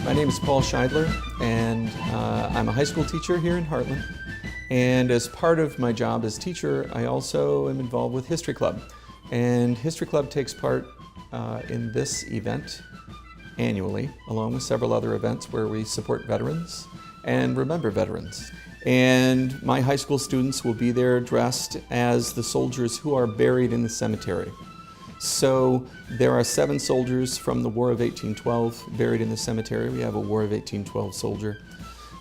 My name is Paul Scheidler, and I'm a high school teacher here in Hartland. And as part of my job as teacher, I also am involved with History Club. And History Club takes part in this event annually, along with several other events where we support veterans and remember veterans. And my high school students will be there dressed as the soldiers who are buried in the cemetery. So there are 7 soldiers from the War of 1812 buried in the cemetery. We have a War of 1812 soldier.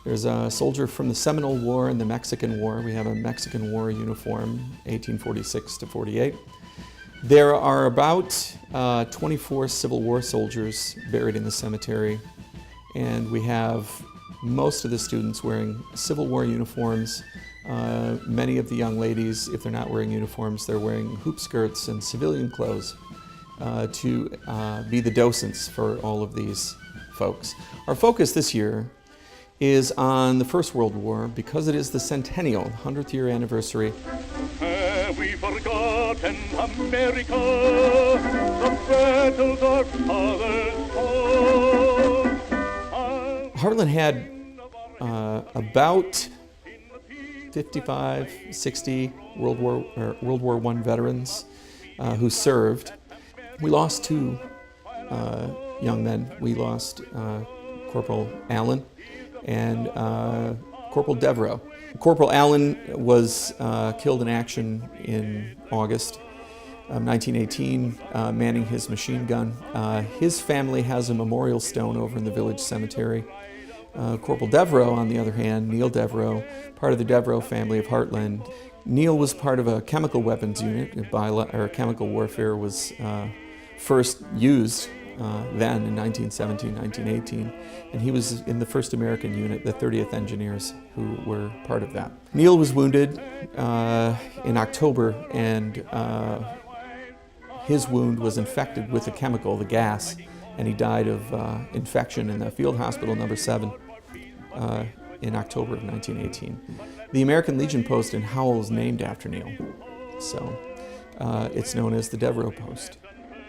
There's a soldier from the Seminole War and the Mexican War. We have a Mexican War uniform, 1846 to 48. There are about 24 Civil War soldiers buried in the cemetery, and we have most of the students wearing Civil War uniforms. Many of the young ladies, if they're not wearing uniforms, they're wearing hoop skirts and civilian clothes to be the docents for all of these folks. Our focus this year is on the First World War because it is the centennial, 100th year anniversary. Have we forgotten America, the battles our fathers fought? Hartland had about 55, 60 World War I veterans who served. We lost 2 young men. We lost Corporal Allen and Corporal Devereaux. Corporal Allen was killed in action in August of 1918, manning his machine gun. His family has a memorial stone over in the village cemetery. Corporal Devereaux, on the other hand, Neil Devereaux, part of the Devereaux family of Hartland. Neil was part of a chemical weapons unit. Chemical warfare was first used then in 1917, 1918, and he was in the 1st American unit, the 30th Engineers, who were part of that. Neil was wounded in October, and his wound was infected with the chemical, the gas, and he died of infection in the Field Hospital number 7 in October of 1918. The American Legion Post in Howell is named after Neil, so it's known as the Devereaux Post.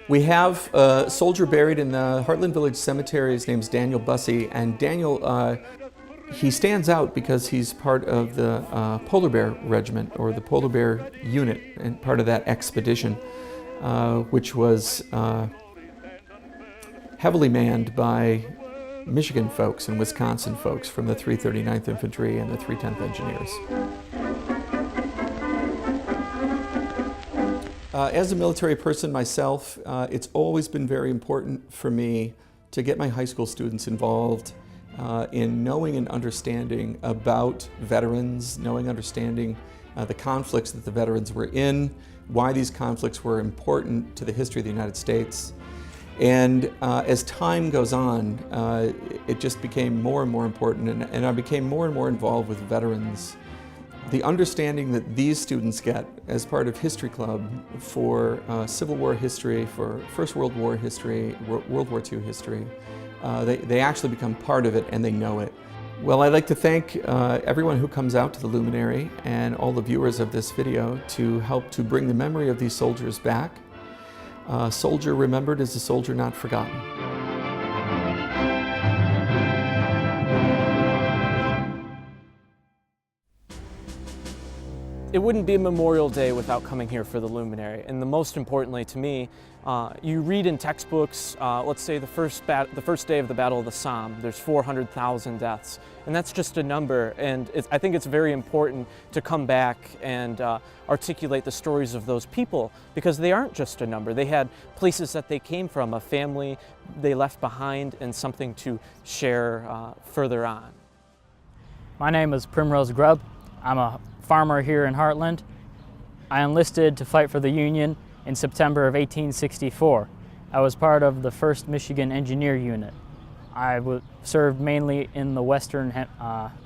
We have a soldier buried in the Hartland Village Cemetery. His name's Daniel Bussey, and Daniel, he stands out because he's part of the Polar Bear Regiment, or the Polar Bear Unit, and part of that expedition, which was heavily manned by Michigan folks and Wisconsin folks from the 339th Infantry and the 310th Engineers. As a military person myself, it's always been very important for me to get my high school students involved in knowing and understanding about veterans, understanding the conflicts that the veterans were in, why these conflicts were important to the history of the United States. And as time goes on, it just became more and more important, and I became more and more involved with veterans. The understanding that these students get as part of History Club for Civil War history, for First World War history, World War II history, they actually become part of it and they know it. Well, I'd like to thank everyone who comes out to the Luminary and all the viewers of this video to help to bring the memory of these soldiers back. A soldier remembered is a soldier not forgotten. It wouldn't be a Memorial Day without coming here for the Luminary, and the most importantly to me, you read in textbooks, let's say the first day of the Battle of the Somme, there's 400,000 deaths, and that's just a number, and I think it's very important to come back and articulate the stories of those people, because they aren't just a number. They had places that they came from, a family they left behind, and something to share further on. My name is Primrose Grubb. I'm a farmer here in Hartland. I enlisted to fight for the Union in September of 1864. I was part of the 1st Michigan Engineer Unit. I served mainly in the Western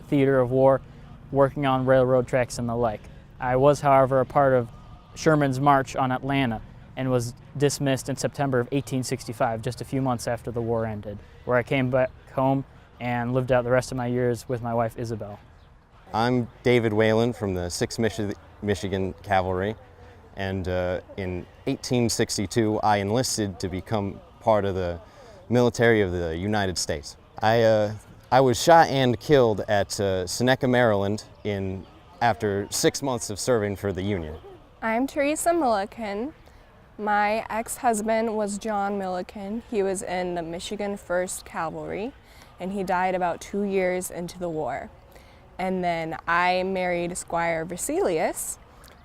theater of war, working on railroad tracks and the like. I was, however, a part of Sherman's march on Atlanta and was dismissed in September of 1865, just a few months after the war ended, where I came back home and lived out the rest of my years with my wife, Isabel. I'm David Whalen from the 6th Michigan Cavalry, and in 1862 I enlisted to become part of the military of the United States. I was shot and killed at Seneca, Maryland after 6 months of serving for the Union. I'm Teresa Milliken. My ex-husband was John Milliken. He was in the Michigan 1st Cavalry, and he died about 2 years into the war. And then I married Squire Vesalius,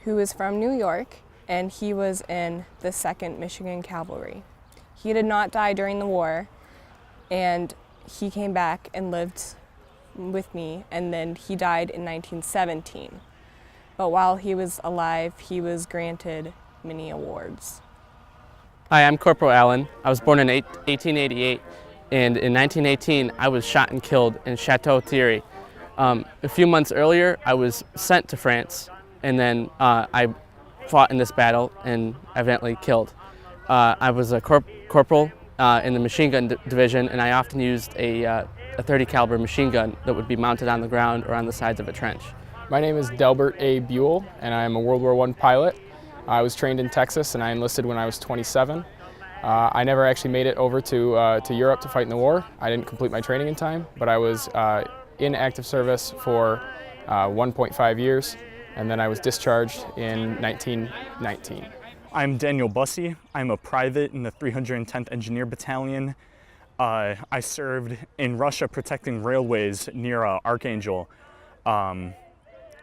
who is from New York, and he was in the 2nd Michigan Cavalry. He did not die during the war, and he came back and lived with me, and then he died in 1917. But while he was alive, he was granted many awards. Hi, I'm Corporal Allen. I was born in 1888, and in 1918 I was shot and killed in Chateau Thierry. A few months earlier I was sent to France, and then I fought in this battle and evidently killed. I was a corporal in the machine gun division, and I often used a 30 caliber machine gun that would be mounted on the ground or on the sides of a trench. My name is Delbert A. Buell, and I am a World War I pilot. I was trained in Texas, and I enlisted when I was 27. I never actually made it over to Europe to fight in the war. I didn't complete my training in time, but I was in active service for 1.5 years, and then I was discharged in 1919. I'm Daniel Bussey. I'm a private in the 310th Engineer Battalion. I served in Russia protecting railways near Archangel.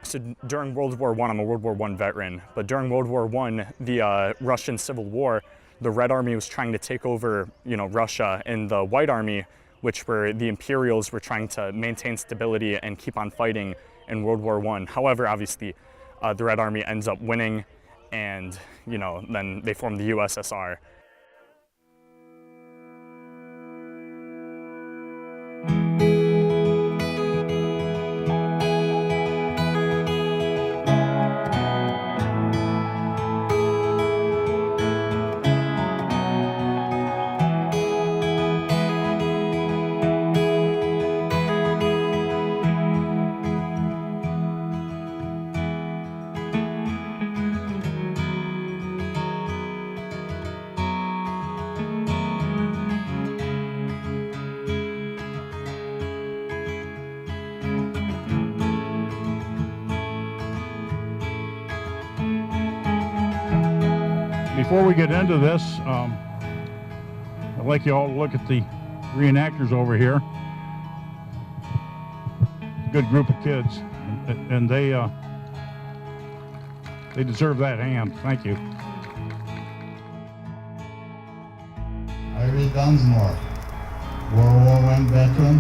So during World War I, I'm a World War I veteran, but during World War I, the Russian Civil War, the Red Army was trying to take over, Russia, and the White Army, which were the Imperials, were trying to maintain stability and keep on fighting in World War I. However, obviously, the Red Army ends up winning, and then they form the USSR. Before we get into this, I'd like you all to look at the reenactors over here. Good group of kids, and they deserve that hand. Thank you. Ivy Dunsmore, World War I veteran,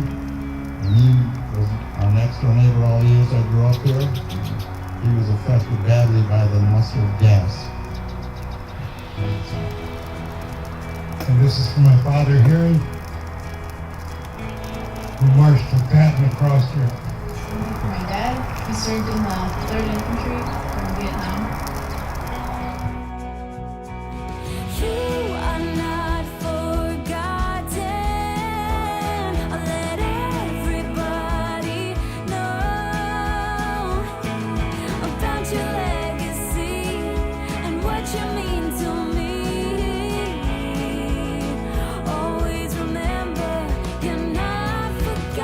and he was our next door neighbor all the years I grew up here. He was affected badly by the mustard gas. And this is for my father here, who marched from Patton across Europe. My dad, he served in the 3rd Infantry from Vietnam. You are not forgotten. I'll let everybody know about your legacy and what you mean to me. Always remember, you're not forgotten.